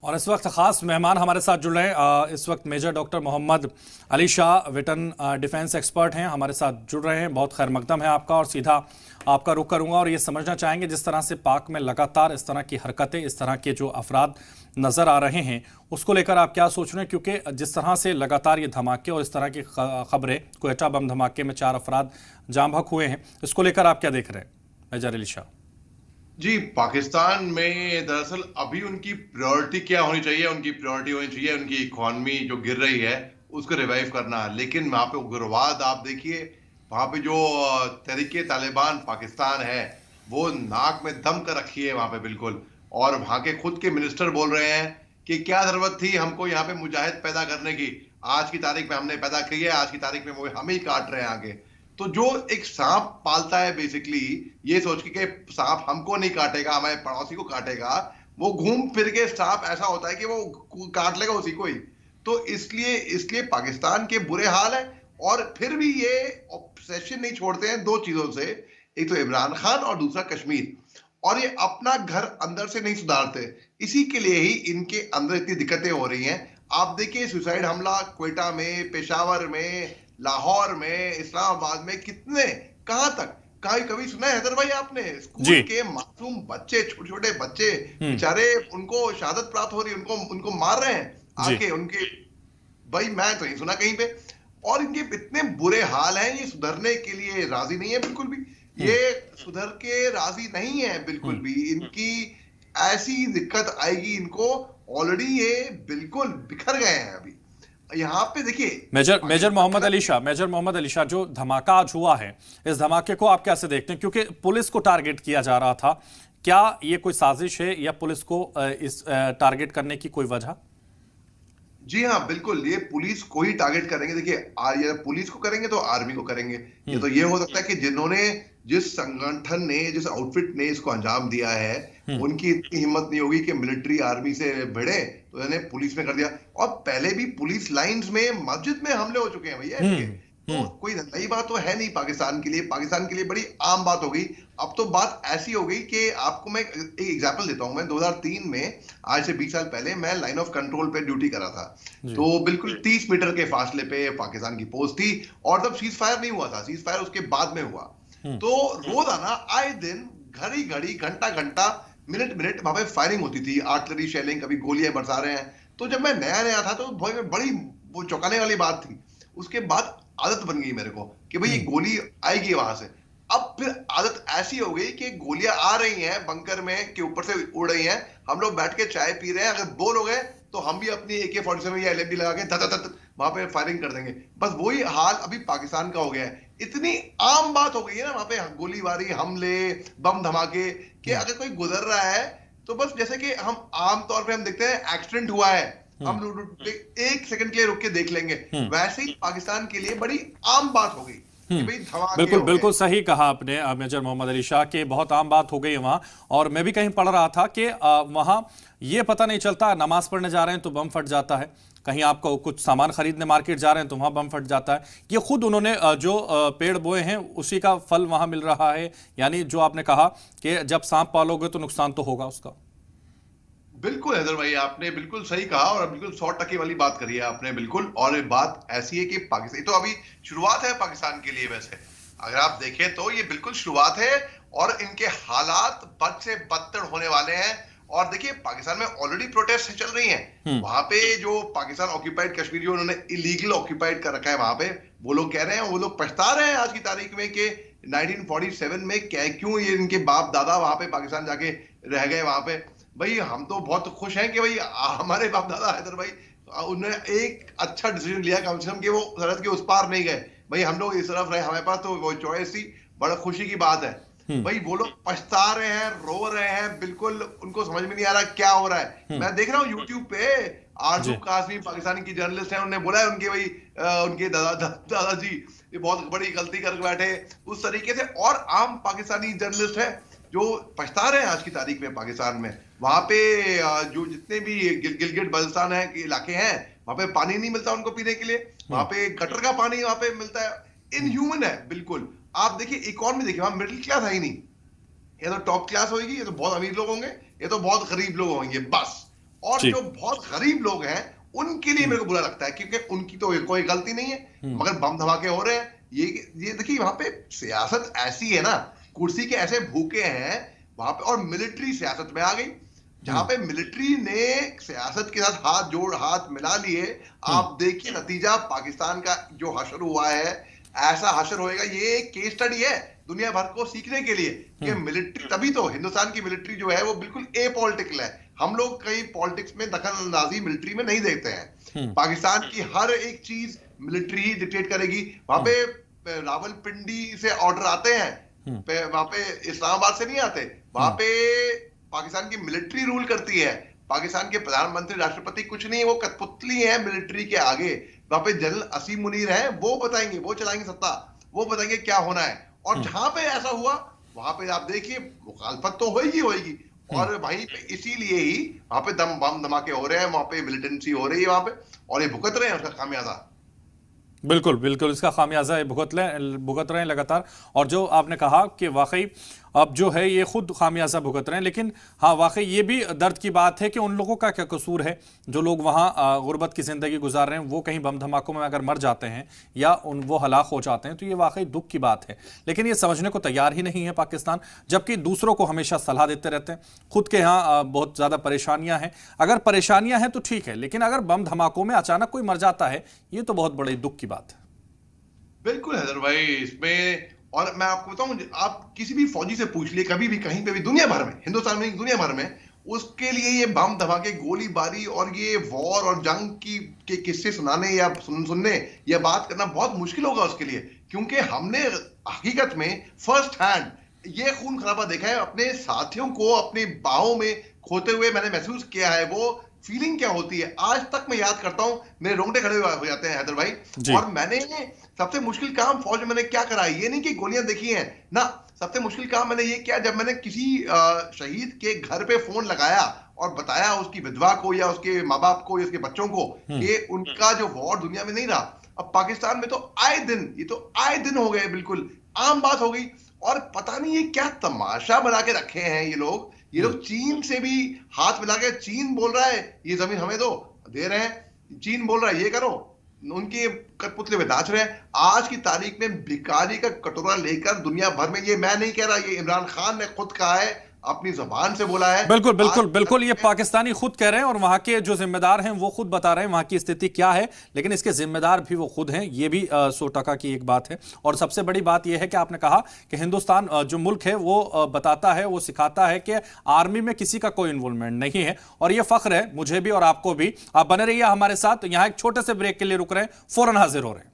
और इस वक्त खास मेहमान हमारे साथ जुड़ रहे हैं। इस वक्त major doctor Mohammad Ali Shah veteran defence expert हैं, हमारे साथ जुड़ रहे हैं। बहुत खैर मकदम है आपका और सीधा आपका रुख करूंगा और ये समझना चाहेंगे जिस तरह से पाक में लगातार इस तरह की हरकतें, इस तरह के जो अफराद नजर आ रहे हैं उसको लेकर आप क्या सोच रहे हैं, क्योंकि जिस तरह से लगातार ये धमाके और इस तरह की खबरें, क्वेटा बम धमाके में 4 अफराद जाम बहक हुए हैं, इसको लेकर आप क्या देख रहे हैं मेजर अली शाह? जी, पाकिस्तान में दरअसल अभी उनकी प्रायोरिटी क्या होनी चाहिए? उनकी प्रायोरिटी होनी चाहिए उनकी इकोनॉमी जो गिर रही है उसको रिवाइव करना। लेकिन वहां पे उग्रवाद आप देखिए, वहां पे जो तहरीके तालिबान पाकिस्तान है वो नाक में दम कर रखी है वहां पे बिल्कुल। और वहां के खुद के मिनिस्टर बोल रहे हैं कि क्या जरूरत थी हमको यहाँ पे मुजाहिद पैदा करने की, आज की तारीख में हमने पैदा की है, आज की तारीख में वो हम ही काट रहे हैं आगे। तो जो एक सांप पालता है बेसिकली ये सोच के कि सांप हमको नहीं काटेगा, हमारे पड़ोसी को काटेगा, वो घूम फिर के सांप ऐसा होता है कि वो काट लेगा उसी को ही। तो इसलिए इसलिए पाकिस्तान के बुरे हाल है। और फिर भी ये ऑब्सेशन नहीं छोड़ते हैं दो चीजों से, एक तो इमरान खान और दूसरा कश्मीर। और ये अपना घर अंदर से नहीं सुधारते, इसी के लिए ही इनके अंदर इतनी दिक्कतें हो रही हैं। आप देखिए सुसाइड हमला क्वेटा में, पेशावर में, लाहौर में, इस्लामाबाद में, कितने कहां तक कभी सुना है हैदर भाई आपने? स्कूल के मासूम बच्चे, छोटे छोटे बच्चे बेचारे, उनको शहादत प्राप्त हो रही है, उनको मार रहे हैं आके उनके। भाई मैं तो नहीं सुना कहीं पे। और इनके इतने बुरे हाल हैं, ये सुधरने के लिए राजी नहीं है बिल्कुल भी। ये सुधर के राजी नहीं है बिल्कुल भी। इनकी ऐसी दिक्कत आएगी इनको, ऑलरेडी ये बिल्कुल बिखर गए हैं अभी। यहाँ पे देखिए मेजर मोहम्मद अली शाह, जो धमाका आज हुआ है, इस धमाके को आप कैसे देखते हैं? क्योंकि पुलिस को टारगेट किया जा रहा था, क्या ये कोई साजिश है या पुलिस को इस टारगेट करने की कोई वजह? जी हाँ, बिल्कुल, ये पुलिस को ही टारगेट करेंगे। देखिए ये पुलिस को करेंगे तो आर्मी को करेंगे। ये तो ये हो सकता है कि जिन्होंने, जिस संगठन ने, जिस आउटफिट ने इसको अंजाम दिया है, उनकी इतनी हिम्मत नहीं होगी कि मिलिट्री आर्मी से भिड़े, तो उन्होंने पुलिस में कर दिया। और पहले भी पुलिस लाइंस में, मस्जिद में हमले हो चुके हैं भैया। तो कोई नई बात तो है नहीं पाकिस्तान के लिए। पाकिस्तान के लिए बड़ी आम बात हो गई। अब तो बात ऐसी हो गई कि आपको मैं एक एग्जांपल देता हूं। मैं 2003 में, आज से 20 साल पहले, मैं लाइन ऑफ कंट्रोल पे ड्यूटी कर रहा था। तो बिल्कुल 30 मीटर के फासले पे पाकिस्तान की पोस्ट थी और तब सीज फायर नहीं हुआ था, सीज फायर उसके बाद में हुआ। तो रोजाना आए दिन घड़ी घड़ी, घंटा घंटा, मिनट मिनट वहां पे फायरिंग होती थी, आर्टिलरी शेलिंग, कभी गोलियां बरसा रहे हैं। तो जब मैं नया नया था तो बड़ी वो चौंकाने वाली बात थी। उसके बाद आदत बन गई मेरे को कि भाई ये गोली आएगी वहां से। अब फिर आदत ऐसी हो गई कि गोलियां आ रही हैं बंकर में के ऊपर से उड़ रही हैं, हम लोग बैठ के चाय पी रहे हैं, अगर बोर हो गए तो हम भी अपनी AK-47 या LMG लगा के धत वहां पे फायरिंग कर देंगे। बस वही हाल अभी पाकिस्तान का हो गया है। इतनी आम बात हो गई है ना वहां पे, गोलीबारी, हमले, बम धमाके, कि अगर कोई गुजर रहा है तो बस जैसे कि हम आम तौर पे हम देखते हैं एक्सीडेंट हुआ है, हम 1 सेकंड के लिए रुक के देख लेंगे, वैसे ही पाकिस्तान के लिए बड़ी आम बात हो गई। बिल्कुल सही कहा आपने मेजर मोहम्मद अली शाह, के बहुत आम बात हो गई है वहां। और मैं भी कहीं पढ़ रहा था कि वहां ये पता नहीं चलता, नमाज पढ़ने जा रहे हैं तो बम फट जाता है, कहीं आपको कुछ सामान खरीदने मार्केट जा रहे हैं तो वहां बम फट जाता है। ये खुद उन्होंने जो पेड़ बोए हैं उसी का फल वहां मिल रहा है। यानी जो आपने कहा कि जब सांप पालोगे तो नुकसान तो होगा उसका। बिल्कुल हैदर भाई, आपने बिल्कुल सही कहा और बिल्कुल 100% वाली बात करी है आपने बिल्कुल। और ये बात ऐसी है कि पाकिस्तान तो अभी शुरुआत है पाकिस्तान के लिए। वैसे अगर आप देखें तो ये बिल्कुल शुरुआत है और इनके हालात बद से बदतर होने वाले हैं। और देखिए पाकिस्तान में ऑलरेडी प्रोटेस्ट चल रही हैं। वहां पे जो पाकिस्तान ऑक्यूपाइड कश्मीर जो उन्होंने इलीगल ऑक्यूपाइड कर रखा है वहां पे, वो लोग कह रहे हैं, वो लोग पछता रहे हैं आज की तारीख में कि 1947 में क्यों ये इनके बाप दादा वहां पे पाकिस्तान जाके रह गए वहां पे। भाई हम तो बहुत खुश हैं कि भाई हमारे बाप दादा हैदर भाई, उन्होंने एक अच्छा डिसीजन लिया कम से कम कि वो सरहद के उस पार नहीं गए। भाई हम लोग इस तरफ रहे, हमारे पास तो वो चॉइस थी, बड़ा खुशी की बात है। भाई वो लोग पछता रहे हैं, रो रहे हैं, बिल्कुल उनको समझ में नहीं आ रहा क्या हो रहा है। मैं देख रहा हूँ यूट्यूब पे आरजू कासमी, पाकिस्तानी की जर्नलिस्ट है, उन्होंने बोला है उनके भाई उनके दादाजी ये बहुत बड़ी गलती कर बैठे, उस तरीके से। और आम पाकिस्तानी जर्नलिस्ट है जो पछता रहे हैं आज की तारीख में पाकिस्तान में। वहां पे जो जितने भी गिलगिट बल्तिस्तान है के इलाके हैं, वहां पे पानी नहीं मिलता उनको पीने के लिए, वहां पे गटर का पानी वहां पे मिलता है। इनह्यूमन है बिल्कुल। आप देखिए इकोनॉमी देखिए, वहां मिडिल क्लास है ही नहीं। ये तो टॉप क्लास होगी, ये तो बहुत अमीर लोग होंगे, ये तो बहुत गरीब लोग होंगे बस। और जी। जो बहुत गरीब लोग हैं उनके लिए मेरे को बुरा लगता है, क्योंकि उनकी तो कोई गलती नहीं है, मगर बम धमाके हो रहे हैं। ये देखिए, वहां पे सियासत ऐसी है ना, कुर्सी के ऐसे भूखे हैं वहां पे, और मिलिट्री सियासत में आ गई, जहां पे मिलिट्री ने सियासत के साथ हाथ मिला लिए। आप देखिए नतीजा, पाकिस्तान का जो हशर हुआ है, ऐसा हशर होएगा, ये एक केस स्टडी है दुनिया भर को सीखने के लिए कि मिलिट्री, तभी तो हिंदुस्तान की मिलिट्री जो है वो बिल्कुल ए है। हम लोग कई पॉलिटिक्स में दखल अंदाजी मिलिट्री में नहीं देखते हैं। पाकिस्तान की हर एक चीज मिलिट्री ही डिक्टेट करेगी। वहां पे रावलपिंडी से ऑर्डर आते हैं, वहां पे इस्लामाबाद से नहीं आते, वहां पे पाकिस्तान की मिलिट्री रूल करती है। पाकिस्तान के प्रधानमंत्री, राष्ट्रपति कुछ नहीं है, वो कठपुतली है मिलिट्री के आगे। वहां पे जनरल असीम मुनीर है, वो बताएंगे, वो चलाएंगे सत्ता, वो बताएंगे क्या होना है। और जहां पे ऐसा हुआ वहां पे आप देखिए मुखालफत तो होगी होगी, और वहीं पे इसीलिए ही वहां पे बम धमाके हो रहे हैं, वहां पे मिलिटेंसी हो रही है वहां पे, और ये भुगत रहे हैं उसका खामियाजा। बिल्कुल बिल्कुल, इसका खामियाजा भुगत रहे हैं लगातार। और जो आपने कहा कि वाकई अब जो है ये खुद खामियाजा भुगत रहे हैं, लेकिन हाँ वाकई ये भी दर्द की बात है कि उन लोगों का क्या कसूर है जो लोग वहाँ गुर्बत की ज़िंदगी गुजार रहे हैं, वो कहीं बम धमाकों में अगर मर जाते हैं या वो हलाक हो जाते हैं, तो ये वाकई दुख की बात है। लेकिन ये समझने को तैयार ही नहीं है पाकिस्तान, जबकि दूसरों को हमेशा सलाह देते रहते हैं। खुद के यहाँ बहुत ज़्यादा परेशानियाँ हैं, अगर परेशानियाँ हैं तो ठीक है, लेकिन अगर बम धमाकों में अचानक कोई मर जाता है, ये तो बहुत बड़ी दुख की बात है। बिल्कुल हैदर भाई, इसमें और मैं आपको बताऊं, आप किसी भी फौजी से पूछ लिए कभी भी कहीं पे भी दुनिया भर में, हिंदुस्तान में नहीं दुनिया भर में, उसके लिए ये बम धमाके, गोलीबारी और ये वॉर और जंग के किस्से सुनाने या सुनने या बात करना बहुत मुश्किल होगा उसके लिए, क्योंकि हमने हकीकत में फर्स्ट हैंड ये खून खराबा देखा है। अपने साथियों को अपनी बाहों में खोते हुए मैंने महसूस किया है। वो फीलिंग क्या होती है आज तक मैं याद करता हूं, मेरे रोंगटे खड़े हो जाते हैं हैदर भाई। और मैंने सबसे मुश्किल काम फौज में मैंने क्या करा, ये नहीं कि गोलियां देखी हैं ना, सबसे मुश्किल काम मैंने ये किया जब मैंने किसी शहीद के घर पे फोन लगाया और बताया उसकी विधवा को या उसके माँ बाप को या उसके बच्चों को कि उनका जो वॉर दुनिया में नहीं रहा। अब पाकिस्तान में तो आए दिन, ये तो आए दिन हो गए, बिल्कुल आम बात हो गई। और पता नहीं ये क्या तमाशा बना के रखे हैं ये लोग चीन से भी हाथ मिला के, चीन बोल रहा है ये जमीन हमें दे रहे हैं, चीन बोल रहा है ये करो, उनके कठपुतले में नाच रहे हैं। आज की तारीख में भिखारी का कटोरा लेकर दुनिया भर में, ये मैं नहीं कह रहा, ये इमरान खान ने खुद कहा है, अपनी जुबान से बोला है। बिल्कुल बिल्कुल बिल्कुल, ये पाकिस्तानी खुद कह रहे हैं और वहां के जो जिम्मेदार हैं वो खुद बता रहे हैं वहां की स्थिति क्या है, लेकिन इसके जिम्मेदार भी वो खुद हैं, ये भी 100% की एक बात है। और सबसे बड़ी बात यह है कि आपने कहा कि हिंदुस्तान जो मुल्क है वो बताता है, वो सिखाता है कि आर्मी में किसी का कोई इन्वॉल्वमेंट नहीं है, और ये फख्र है मुझे भी और आपको भी। आप बने रहिए हमारे साथ, यहाँ एक छोटे से ब्रेक के लिए रुक रहे हैं, फौरन हाजिर हो रहे हैं।